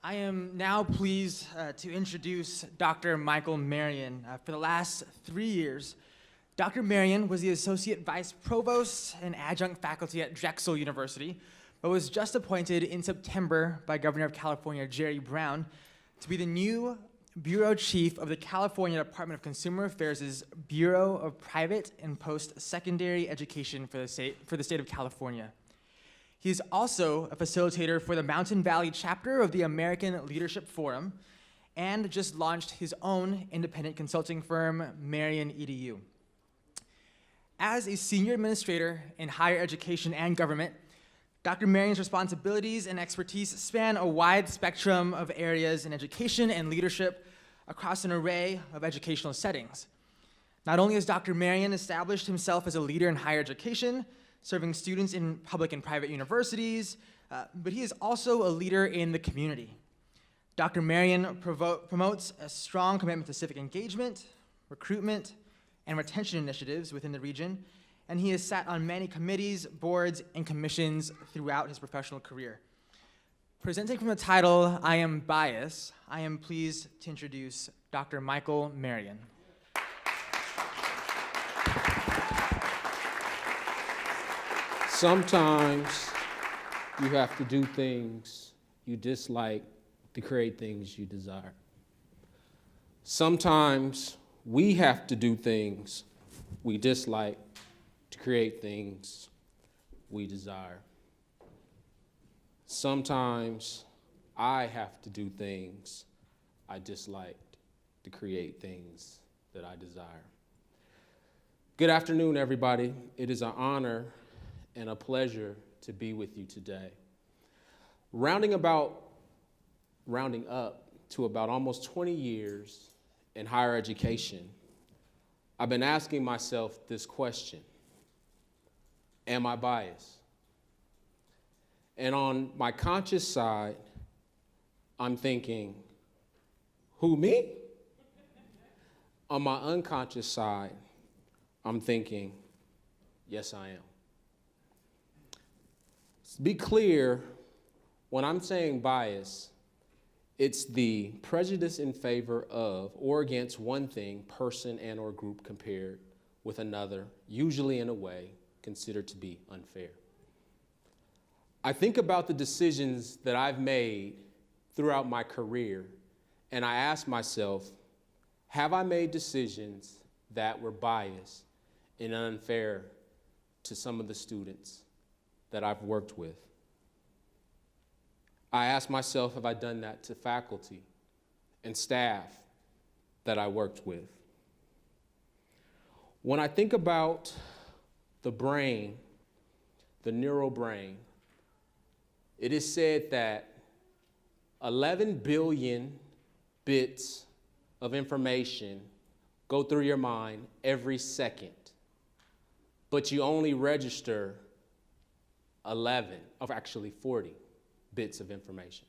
I am now pleased to introduce Dr. Michael Marion. For the last 3 years, Dr. Marion was the Associate Vice Provost and Adjunct Faculty at Drexel University, but was just appointed in September by Governor of California, Jerry Brown, to be the new Bureau Chief of the California Department of Consumer Affairs' Bureau of Private and Post-Secondary Education for the state of California. He is also a facilitator for the Mountain Valley chapter of the American Leadership Forum and just launched his own independent consulting firm, Marion EDU. As a senior administrator in higher education and government, Dr. Marion's responsibilities and expertise span a wide spectrum of areas in education and leadership across an array of educational settings. Not only has Dr. Marion established himself as a leader in higher education, serving students in public and private universities, but he is also a leader in the community. Dr. Marion promotes a strong commitment to civic engagement, recruitment, and retention initiatives within the region, and he has sat on many committees, boards, and commissions throughout his professional career. Presenting from the title, I Am Bias, I am pleased to introduce Dr. Michael Marion. Sometimes you have to do things you dislike to create things you desire. Sometimes we have to do things we dislike to create things we desire. Sometimes I have to do things I dislike to create things that I desire. Good afternoon, everybody. It is an honor and a pleasure to be with you today. Rounding up to about almost 20 years in higher education, I've been asking myself this question: am I biased? And on my conscious side, I'm thinking, who, me? On my unconscious side, I'm thinking, yes, I am. Be clear, when I'm saying bias, it's the prejudice in favor of or against one thing, person, and or group compared with another, usually in a way considered to be unfair. I think about the decisions that I've made throughout my career, and I ask myself, have I made decisions that were biased and unfair to some of the students that I've worked with? I ask myself, have I done that to faculty and staff that I worked with? When I think about the brain, the neural brain, it is said that 11 billion bits of information go through your mind every second, but you only register 40 bits of information.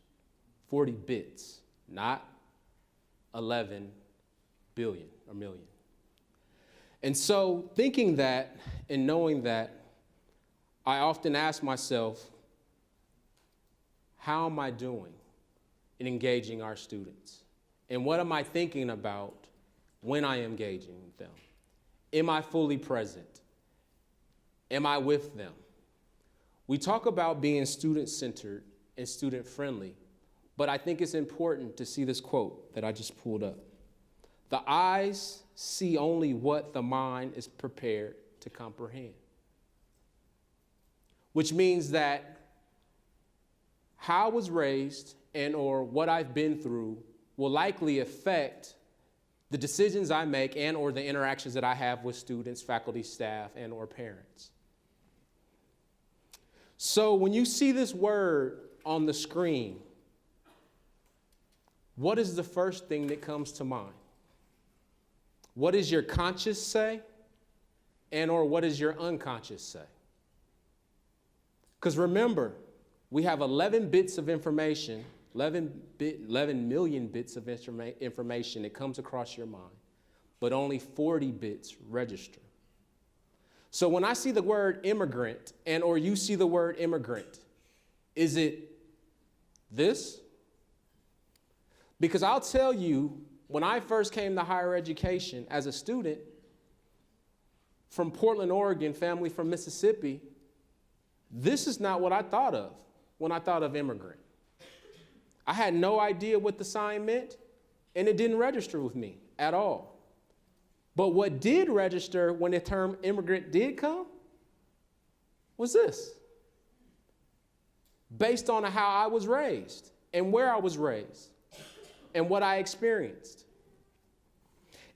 40 bits, not 11 billion or million. And so thinking that and knowing that, I often ask myself, how am I doing in engaging our students? And what am I thinking about when I am engaging with them? Am I fully present? Am I with them? We talk about being student-centered and student-friendly, but I think it's important to see this quote that I just pulled up. The eyes see only what the mind is prepared to comprehend. Which means that how I was raised and or what I've been through will likely affect the decisions I make and or the interactions that I have with students, faculty, staff, and or parents. So when you see this word on the screen, what is the first thing that comes to mind? What does your conscious say? And or what does your unconscious say? Because remember, we have 11 bits of information, 11 million bits of information that comes across your mind, but only 40 bits register. So when I see the word immigrant and or you see the word immigrant, is it this Because I'll tell you, when I first came to higher education as a student from Portland, Oregon, family from Mississippi, this is not what I thought of when I thought of immigrant. I had no idea what the sign meant, and it didn't register with me at all. But what did register when the term immigrant did come was this. Based on how I was raised and where I was raised and what I experienced.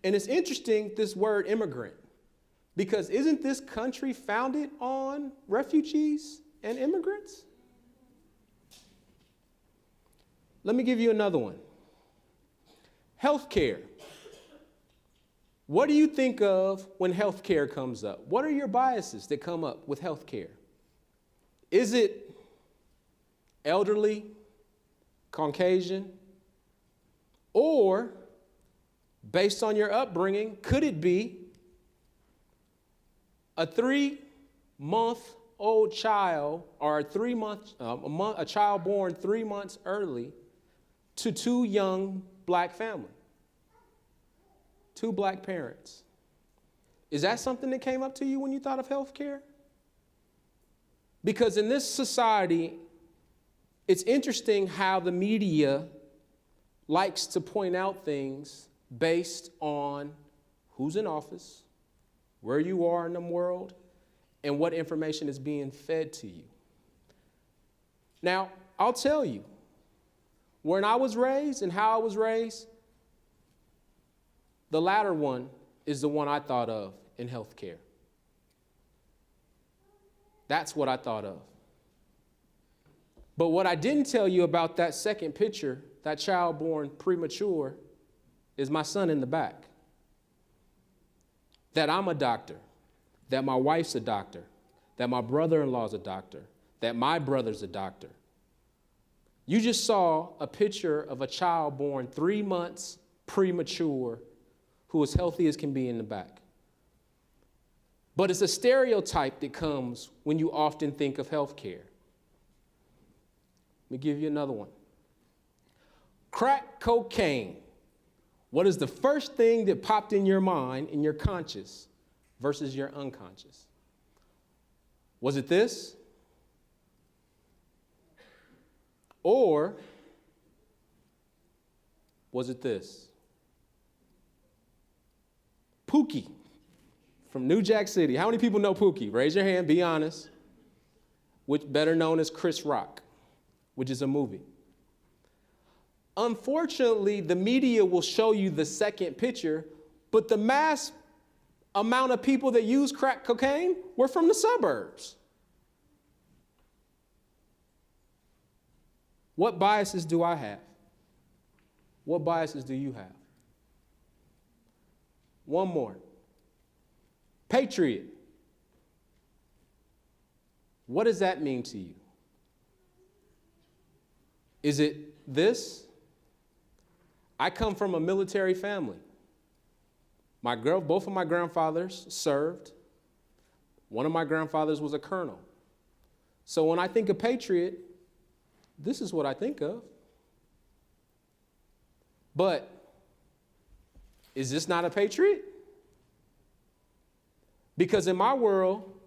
And it's interesting, this word immigrant, because isn't this country founded on refugees and immigrants? Let me give you another one. Healthcare. What do you think of when healthcare comes up? What are your biases that come up with healthcare? Is it elderly, Caucasian, or based on your upbringing, could it be a 3-month-old child or a child born 3 months early to 2 young black family, 2 black parents? Is that something that came up to you when you thought of healthcare? Because in this society, it's interesting how the media likes to point out things based on who's in office, where you are in the world, and what information is being fed to you. Now, I'll tell you, when I was raised and how I was raised, the latter one is the one I thought of in healthcare. That's what I thought of. But what I didn't tell you about that second picture, that child born premature, is my son in the back. That I'm a doctor, that my wife's a doctor, that my brother-in-law's a doctor, that my brother's a doctor. You just saw a picture of a child born 3 months premature who is healthy as can be in the back. But it's a stereotype that comes when you often think of healthcare. Let me give you another one. Crack cocaine. What is the first thing that popped in your mind, in your conscious versus your unconscious? Was it this? Or was it this? Pookie from New Jack City. How many people know Pookie? Raise your hand, be honest. Which better known as Chris Rock, which is a movie. Unfortunately, the media will show you the second picture, but the mass amount of people that use crack cocaine were from the suburbs. What biases do I have? What biases do you have? One more. Patriot. What does that mean to you? Is it this? I come from a military family. Both of my grandfathers served. One of my grandfathers was a colonel. So when I think of patriot, this is what I think of. But is this not a patriot? Because in my world,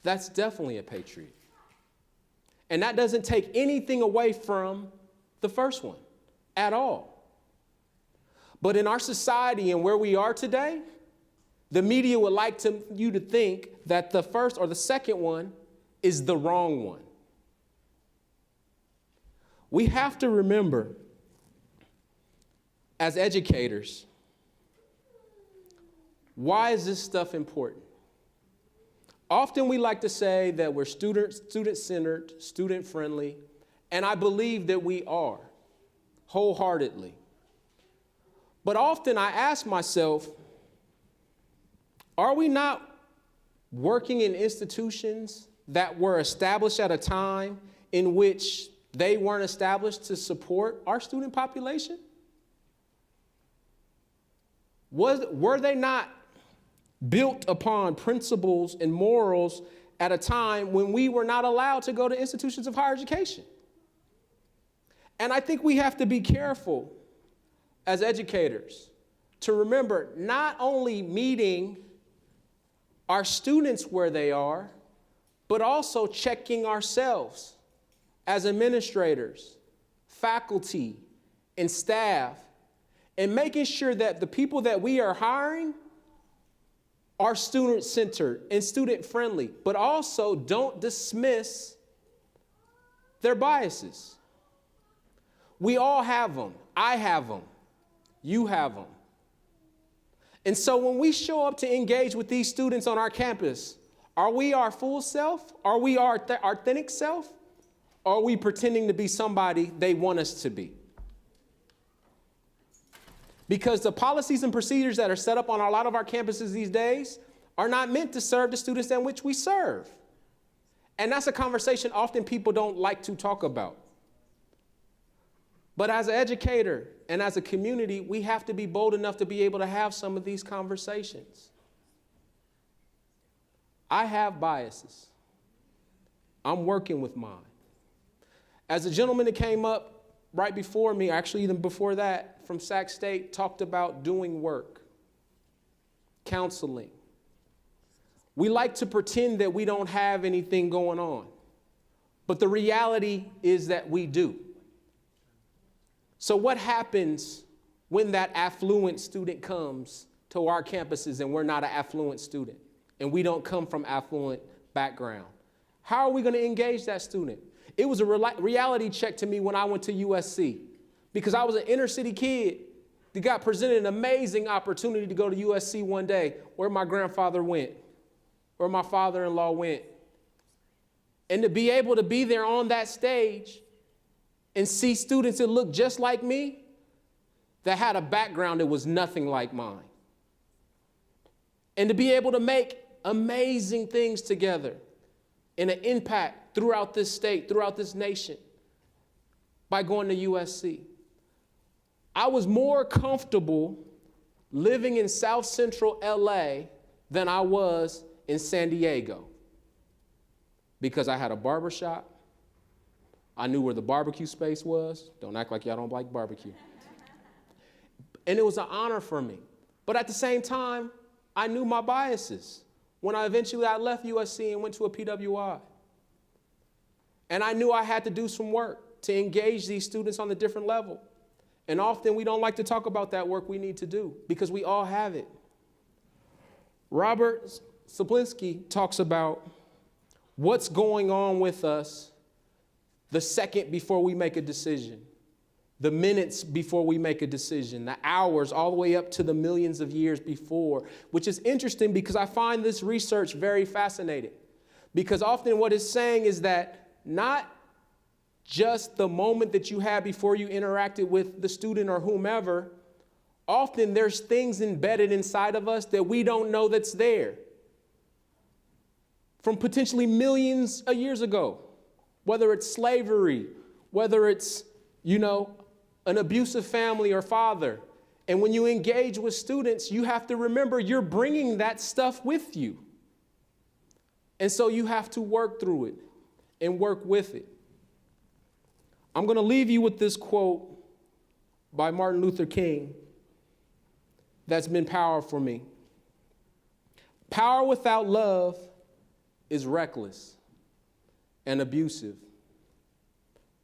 that's definitely a patriot. And that doesn't take anything away from the first one at all. But in our society and where we are today, the media would like you to think that the first or the second one is the wrong one. We have to remember, as educators, why is this stuff important? Often we like to say that we're student-centered, student-friendly, and I believe that we are, wholeheartedly. But often I ask myself, are we not working in institutions that were established at a time in which they weren't established to support our student population? Were they not built upon principles and morals at a time when we were not allowed to go to institutions of higher education? And I think we have to be careful as educators to remember not only meeting our students where they are, but also checking ourselves as administrators, faculty, and staff, and making sure that the people that we are hiring are student-centered and student-friendly, but also don't dismiss their biases. We all have them. I have them. You have them. And so when we show up to engage with these students on our campus, are we our full self? Are we our authentic self? Or are we pretending to be somebody they want us to be? Because the policies and procedures that are set up on a lot of our campuses these days are not meant to serve the students in which we serve. And that's a conversation often people don't like to talk about. But as an educator and as a community, we have to be bold enough to be able to have some of these conversations. I have biases. I'm working with mine. As a gentleman that came up right before me, actually even before that, from Sac State, talked about doing work, counseling. We like to pretend that we don't have anything going on, but the reality is that we do. So what happens when that affluent student comes to our campuses and we're not an affluent student and we don't come from affluent background? How are we going to engage that student? It was a reality check to me when I went to USC because I was an inner city kid that got presented an amazing opportunity to go to USC one day where my grandfather went, where my father-in-law went. And to be able to be there on that stage and see students that looked just like me, that had a background that was nothing like mine. And to be able to make amazing things together and an impact throughout this state, throughout this nation, by going to USC. I was more comfortable living in South Central LA than I was in San Diego because I had a barbershop. I knew where the barbecue space was. Don't act like y'all don't like barbecue. And it was an honor for me. But at the same time, I knew my biases when I left USC and went to a PWI. And I knew I had to do some work to engage these students on a different level. And often we don't like to talk about that work we need to do because we all have it. Robert Saplinski talks about what's going on with us the second before we make a decision, the minutes before we make a decision, the hours all the way up to the millions of years before, which is interesting because I find this research very fascinating. Because often what it's saying is that not just the moment that you had before you interacted with the student or whomever, often there's things embedded inside of us that we don't know that's there from potentially millions of years ago. Whether it's slavery, whether it's, an abusive family or father. And when you engage with students, you have to remember you're bringing that stuff with you. And so you have to work through it and work with it. I'm going to leave you with this quote by Martin Luther King that's been powerful for me. Power without love is reckless and abusive.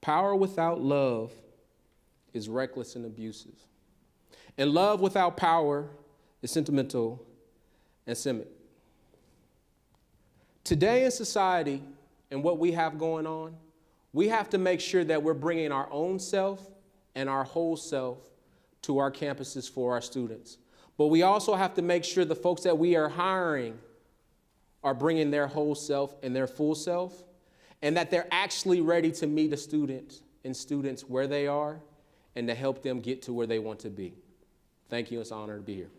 Power without love is reckless and abusive. And love without power is sentimental and cynic. Today in society and what we have going on, we have to make sure that we're bringing our own self and our whole self to our campuses for our students. But we also have to make sure the folks that we are hiring are bringing their whole self and their full self, and that they're actually ready to meet a student and students where they are and to help them get to where they want to be. Thank you. It's an honor to be here.